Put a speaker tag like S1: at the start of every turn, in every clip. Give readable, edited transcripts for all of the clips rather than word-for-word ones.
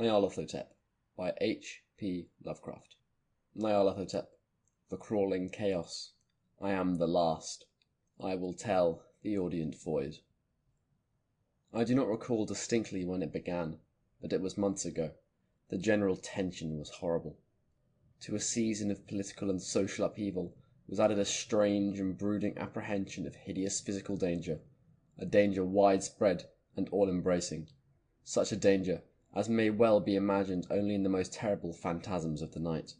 S1: Nyarlathotep by H. P. Lovecraft. Nyarlathotep, the crawling chaos. I am the last. I will tell the audient void. I do not recall distinctly when it began, but it was months ago. The general tension was horrible. To a season of political and social upheaval was added a strange and brooding apprehension of hideous physical danger, a danger widespread and all-embracing, such a danger as may well be imagined only in the most terrible phantasms of the night.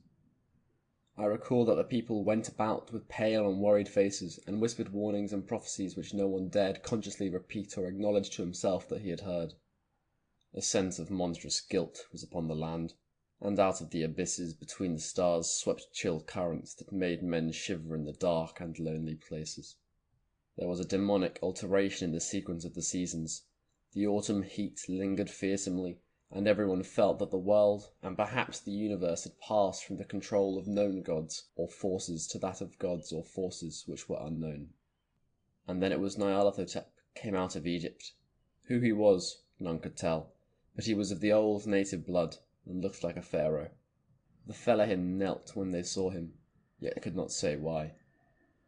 S1: I recall that the people went about with pale and worried faces and whispered warnings and prophecies which no one dared consciously repeat or acknowledge to himself that he had heard. A sense of monstrous guilt was upon the land, and out of the abysses between the stars swept chill currents that made men shiver in the dark and lonely places. There was a demonic alteration in the sequence of the seasons. The autumn heat lingered fearsomely, and everyone felt that the world, and perhaps the universe, had passed from the control of known gods or forces to that of gods or forces which were unknown. And then it was Nyarlathotep came out of Egypt. Who he was, none could tell, but he was of the old native blood, and looked like a pharaoh. The fellahin knelt when they saw him, yet could not say why.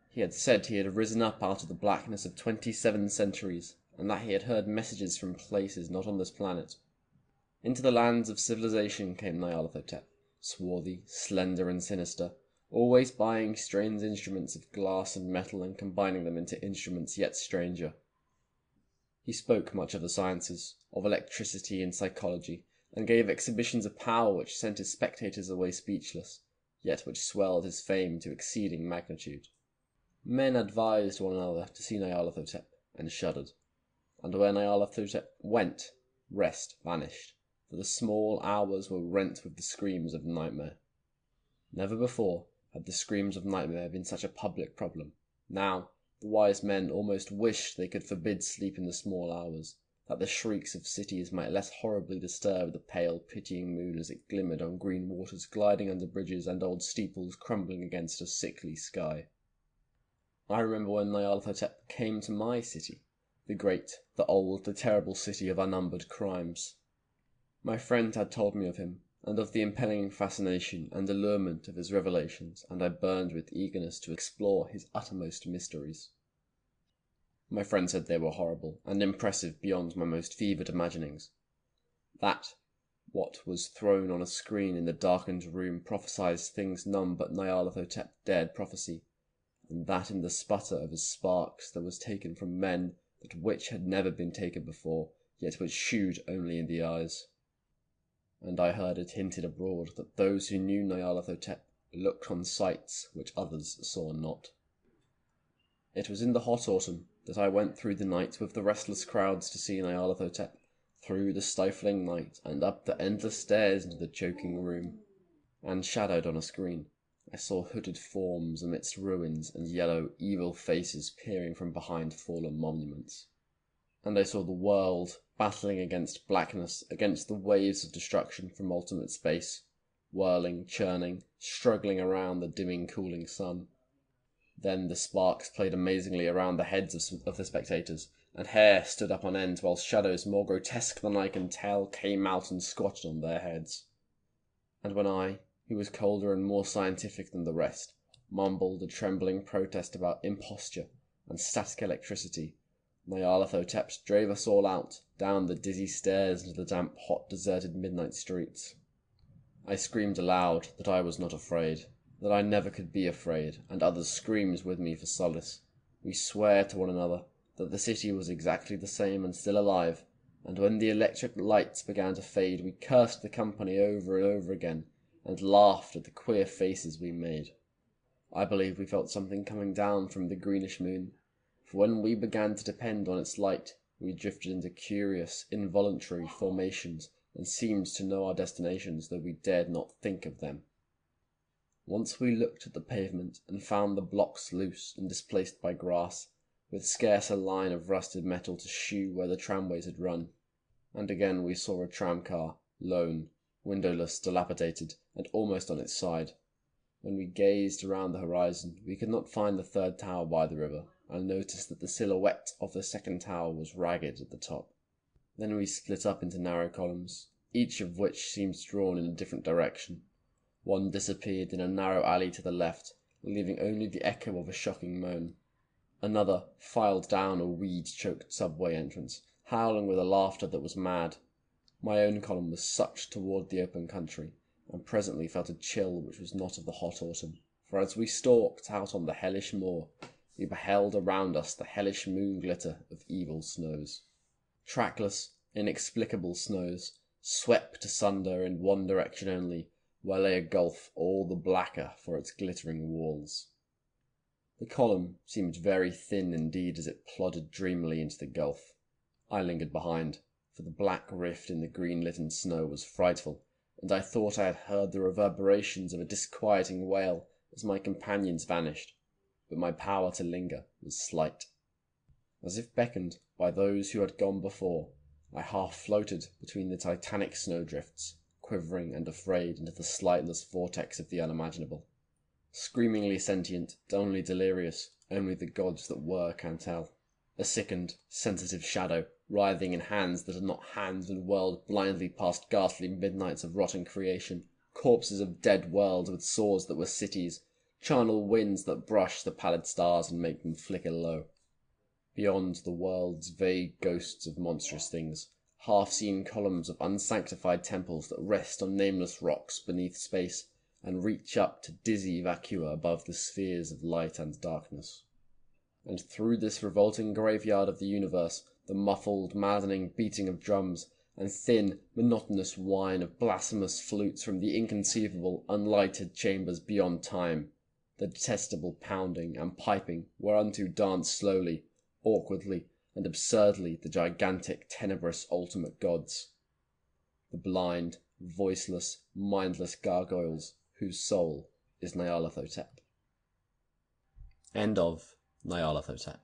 S1: He had said he had risen up out of the blackness of 27 centuries, and that he had heard messages from places not on this planet. Into the lands of civilization came Nyarlathotep, swarthy, slender and sinister, always buying strange instruments of glass and metal and combining them into instruments yet stranger. He spoke much of the sciences, of electricity and psychology, and gave exhibitions of power which sent his spectators away speechless, yet which swelled his fame to exceeding magnitude. Men advised one another to see Nyarlathotep, and shuddered. And where Nyarlathotep went, rest vanished, for the small hours were rent with the screams of nightmare. Never before had the screams of nightmare been such a public problem. Now, the wise men almost wished they could forbid sleep in the small hours, that the shrieks of cities might less horribly disturb the pale, pitying moon as it glimmered on green waters gliding under bridges and old steeples crumbling against a sickly sky. I remember when Nyarlathotep came to my city, the great, the old, the terrible city of unnumbered crimes. My friend had told me of him, and of the impelling fascination and allurement of his revelations, and I burned with eagerness to explore his uttermost mysteries. My friend said they were horrible, and impressive beyond my most fevered imaginings. That what was thrown on a screen in the darkened room prophesied things none but Nyarlathotep dared prophesy, and that in the sputter of his sparks there was taken from men that which had never been taken before, yet which shewed only in the eyes. And I heard it hinted abroad that those who knew Nyarlathotep looked on sights which others saw not. It was in the hot autumn that I went through the night with the restless crowds to see Nyarlathotep, through the stifling night and up the endless stairs into the choking room. And shadowed on a screen, I saw hooded forms amidst ruins and yellow, evil faces peering from behind fallen monuments. And I saw the world battling against blackness, against the waves of destruction from ultimate space, whirling, churning, struggling around the dimming, cooling sun. Then the sparks played amazingly around the heads of the spectators, and hair stood up on end, while shadows more grotesque than I can tell came out and squatted on their heads. And when I, who was colder and more scientific than the rest, mumbled a trembling protest about imposture and static electricity, Nyarlathotep drove us all out, down the dizzy stairs into the damp, hot, deserted midnight streets. I screamed aloud that I was not afraid, that I never could be afraid, and others screamed with me for solace. We swore to one another that the city was exactly the same and still alive, and when the electric lights began to fade, we cursed the company over and over again, and laughed at the queer faces we made. I believe we felt something coming down from the greenish moon, for when we began to depend on its light, we drifted into curious, involuntary formations, and seemed to know our destinations, though we dared not think of them. Once we looked at the pavement, and found the blocks loose and displaced by grass, with scarce a line of rusted metal to shew where the tramways had run. And again we saw a tram-car, lone, windowless, dilapidated, and almost on its side. When we gazed around the horizon, we could not find the third tower by the river, and noticed that the silhouette of the second tower was ragged at the top. Then we split up into narrow columns, each of which seemed drawn in a different direction. One disappeared in a narrow alley to the left, leaving only the echo of a shocking moan. Another filed down a weed-choked subway entrance, howling with a laughter that was mad. My own column was sucked toward the open country, and presently felt a chill which was not of the hot autumn, for as we stalked out on the hellish moor, we beheld around us the hellish moon glitter of evil snows. Trackless, inexplicable snows, swept asunder in one direction only, where lay a gulf all the blacker for its glittering walls. The column seemed very thin indeed as it plodded dreamily into the gulf. I lingered behind, for the black rift in the green-litten snow was frightful, and I thought I had heard the reverberations of a disquieting wail as my companions vanished, but my power to linger was slight. As if beckoned by those who had gone before, I half floated between the titanic snowdrifts, quivering and afraid into the slightless vortex of the unimaginable. Screamingly sentient, dumbly delirious, only the gods that were can tell. A sickened, sensitive shadow, writhing in hands that had not hands and whirled blindly past ghastly midnights of rotting creation, corpses of dead worlds with swords that were cities, charnel winds that brush the pallid stars and make them flicker low. Beyond the world's vague ghosts of monstrous things, half-seen columns of unsanctified temples that rest on nameless rocks beneath space, and reach up to dizzy vacua above the spheres of light and darkness. And through this revolting graveyard of the universe, the muffled, maddening beating of drums, and thin, monotonous whine of blasphemous flutes from the inconceivable, unlighted chambers beyond time, the detestable pounding and piping whereunto danced slowly, awkwardly, and absurdly the gigantic, tenebrous ultimate gods. The blind, voiceless, mindless gargoyles whose soul is Nyarlathotep. End of Nyarlathotep.